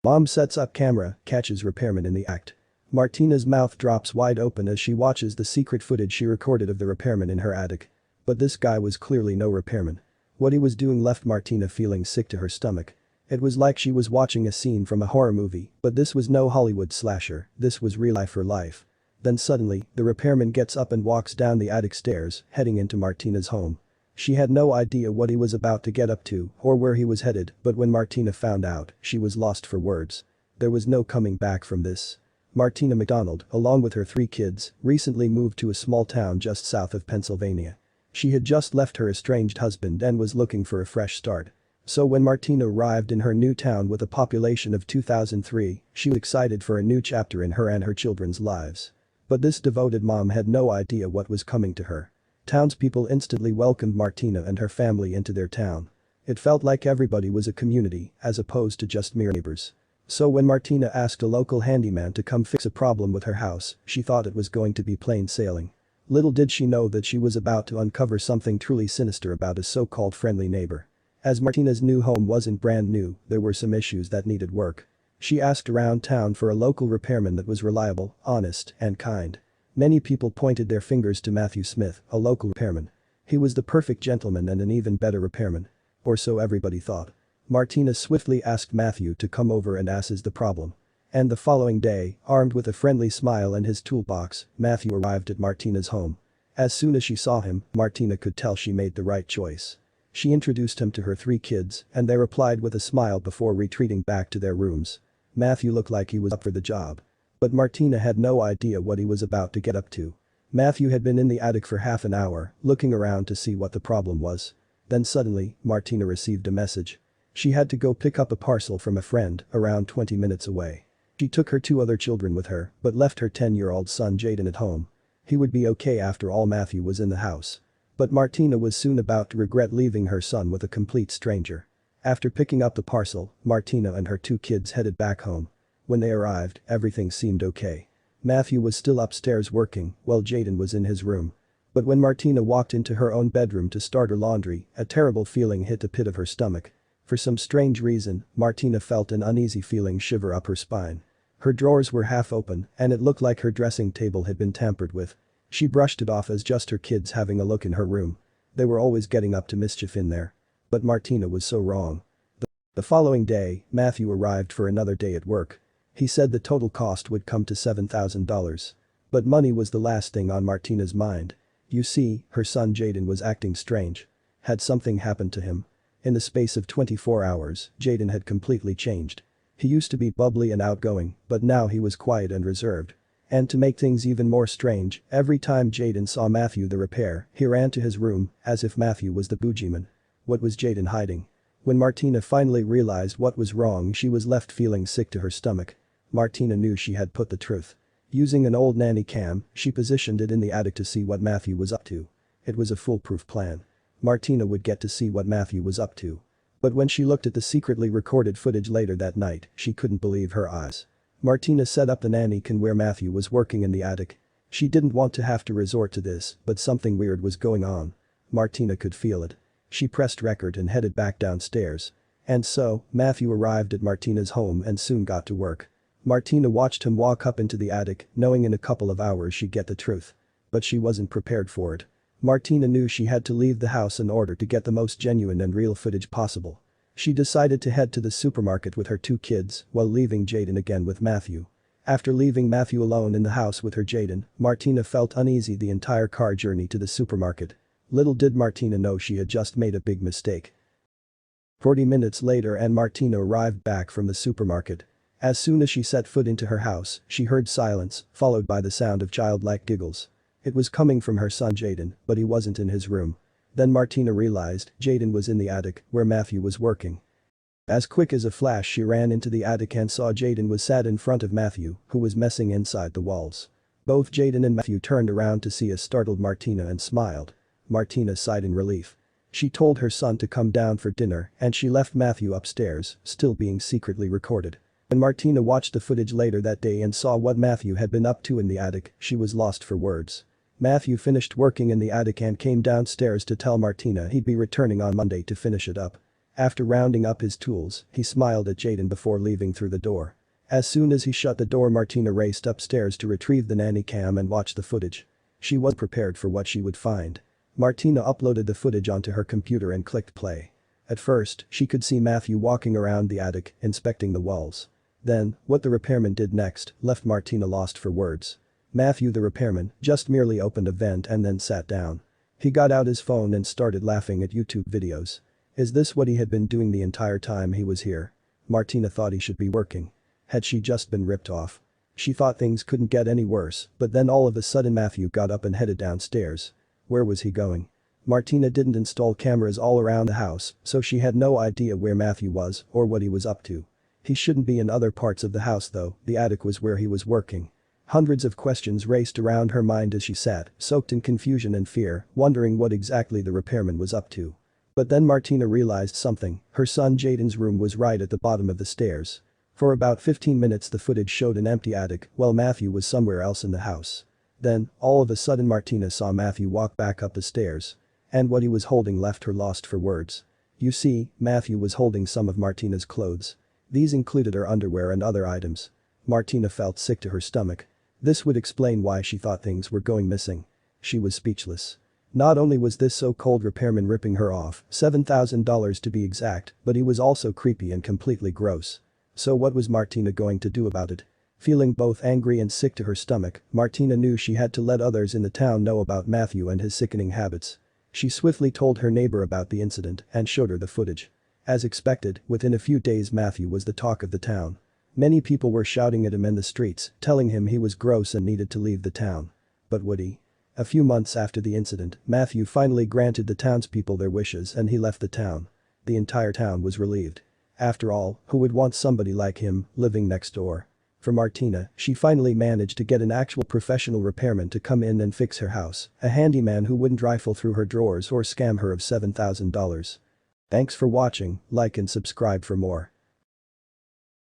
Mom sets up camera, catches Repairman in the act. Martina's mouth drops wide open as she watches the secret footage she recorded of the repairman in her attic. But this guy was clearly no repairman. What he was doing left Martina feeling sick to her stomach. It was like she was watching a scene from a horror movie, but this was no Hollywood slasher, this was real life for life. Then suddenly, the repairman gets up and walks down the attic stairs, heading into Martina's home. She had no idea what he was about to get up to or where he was headed, but when Martina found out, she was lost for words. There was no coming back from this. Martina McDonald, along with her 3 kids, recently moved to a small town just south of Pennsylvania. She had just left her estranged husband and was looking for a fresh start. So when Martina arrived in her new town with a population of 2003, she was excited for a new chapter in her and her children's lives. But this devoted mom had no idea what was coming to her. Townspeople instantly welcomed Martina and her family into their town. It felt like everybody was a community as opposed to just mere neighbors. So when Martina asked a local handyman to come fix a problem with her house, she thought it was going to be plain sailing. Little did she know that she was about to uncover something truly sinister about a so-called friendly neighbor. As Martina's new home wasn't brand new, there were some issues that needed work. She asked around town for a local repairman that was reliable, honest, and kind. Many people pointed their fingers to Matthew Smith, a local repairman. He was the perfect gentleman and an even better repairman. Or so everybody thought. Martina swiftly asked Matthew to come over and assess the problem. And the following day, armed with a friendly smile and his toolbox, Matthew arrived at Martina's home. As soon as she saw him, Martina could tell she made the right choice. She introduced him to her 3 kids, and they replied with a smile before retreating back to their rooms. Matthew looked like he was up for the job. But Martina had no idea what he was about to get up to. Matthew had been in the attic for half an hour, looking around to see what the problem was. Then suddenly, Martina received a message. She had to go pick up a parcel from a friend, around 20 minutes away. She took her 2 other children with her, but left her 10-year-old son Jaden at home. He would be okay after all. Matthew was in the house. But Martina was soon about to regret leaving her son with a complete stranger. After picking up the parcel, Martina and her 2 kids headed back home. When they arrived, everything seemed okay. Matthew was still upstairs working, while Jaden was in his room. But when Martina walked into her own bedroom to start her laundry, a terrible feeling hit the pit of her stomach. For some strange reason, Martina felt an uneasy feeling shiver up her spine. Her drawers were half open, and it looked like her dressing table had been tampered with. She brushed it off as just her kids having a look in her room. They were always getting up to mischief in there. But Martina was so wrong. The following day, Matthew arrived for another day at work. He said the total cost would come to $7,000. But money was the last thing on Martina's mind. You see, her son Jaden was acting strange. Had something happened to him? In the space of 24 hours, Jaden had completely changed. He used to be bubbly and outgoing, but now he was quiet and reserved. And to make things even more strange, every time Jaden saw Matthew the repair, he ran to his room, as if Matthew was the boogeyman. What was Jaden hiding? When Martina finally realized what was wrong, she was left feeling sick to her stomach. Martina knew she had put the truth. Using an old nanny cam, she positioned it in the attic to see what Matthew was up to. It was a foolproof plan. Martina would get to see what Matthew was up to. But when she looked at the secretly recorded footage later that night, she couldn't believe her eyes. Martina set up the nanny cam where Matthew was working in the attic. She didn't want to have to resort to this, but something weird was going on. Martina could feel it. She pressed record and headed back downstairs. And so, Matthew arrived at Martina's home and soon got to work. Martina watched him walk up into the attic, knowing in a couple of hours she'd get the truth. But she wasn't prepared for it. Martina knew she had to leave the house in order to get the most genuine and real footage possible. She decided to head to the supermarket with her 2 kids while leaving Jaden again with Matthew. After leaving Matthew alone in the house with her Jaden, Martina felt uneasy the entire car journey to the supermarket. Little did Martina know she had just made a big mistake. 40 minutes later and Martina arrived back from the supermarket. As soon as she set foot into her house, she heard silence, followed by the sound of childlike giggles. It was coming from her son Jaden, but he wasn't in his room. Then Martina realized Jaden was in the attic, where Matthew was working. As quick as a flash she ran into the attic and saw Jaden was sat in front of Matthew, who was messing inside the walls. Both Jaden and Matthew turned around to see a startled Martina and smiled. Martina sighed in relief. She told her son to come down for dinner and she left Matthew upstairs, still being secretly recorded. When Martina watched the footage later that day and saw what Matthew had been up to in the attic, she was lost for words. Matthew finished working in the attic and came downstairs to tell Martina he'd be returning on Monday to finish it up. After rounding up his tools, he smiled at Jaden before leaving through the door. As soon as he shut the door, Martina raced upstairs to retrieve the nanny cam and watch the footage. She was prepared for what she would find. Martina uploaded the footage onto her computer and clicked play. At first, she could see Matthew walking around the attic, inspecting the walls. Then, what the repairman did next left Martina lost for words. Matthew the repairman just merely opened a vent and then sat down. He got out his phone and started laughing at YouTube videos. Is this what he had been doing the entire time he was here? Martina thought he should be working. Had she just been ripped off? She thought things couldn't get any worse, but then all of a sudden Matthew got up and headed downstairs. Where was he going? Martina didn't install cameras all around the house, so she had no idea where Matthew was or what he was up to. He shouldn't be in other parts of the house though, the attic was where he was working. Hundreds of questions raced around her mind as she sat, soaked in confusion and fear, wondering what exactly the repairman was up to. But then Martina realized something, her son Jaden's room was right at the bottom of the stairs. For about 15 minutes the footage showed an empty attic while Matthew was somewhere else in the house. Then, all of a sudden Martina saw Matthew walk back up the stairs. And what he was holding left her lost for words. You see, Matthew was holding some of Martina's clothes. These included her underwear and other items. Martina felt sick to her stomach. This would explain why she thought things were going missing. She was speechless. Not only was this so-called repairman ripping her off, $7,000 to be exact, but he was also creepy and completely gross. So what was Martina going to do about it? Feeling both angry and sick to her stomach, Martina knew she had to let others in the town know about Matthew and his sickening habits. She swiftly told her neighbor about the incident and showed her the footage. As expected, within a few days Matthew was the talk of the town. Many people were shouting at him in the streets, telling him he was gross and needed to leave the town. But would he? A few months after the incident, Matthew finally granted the townspeople their wishes and he left the town. The entire town was relieved. After all, who would want somebody like him living next door? For Martina, she finally managed to get an actual professional repairman to come in and fix her house, a handyman who wouldn't rifle through her drawers or scam her of $7,000. Thanks for watching, like and subscribe for more.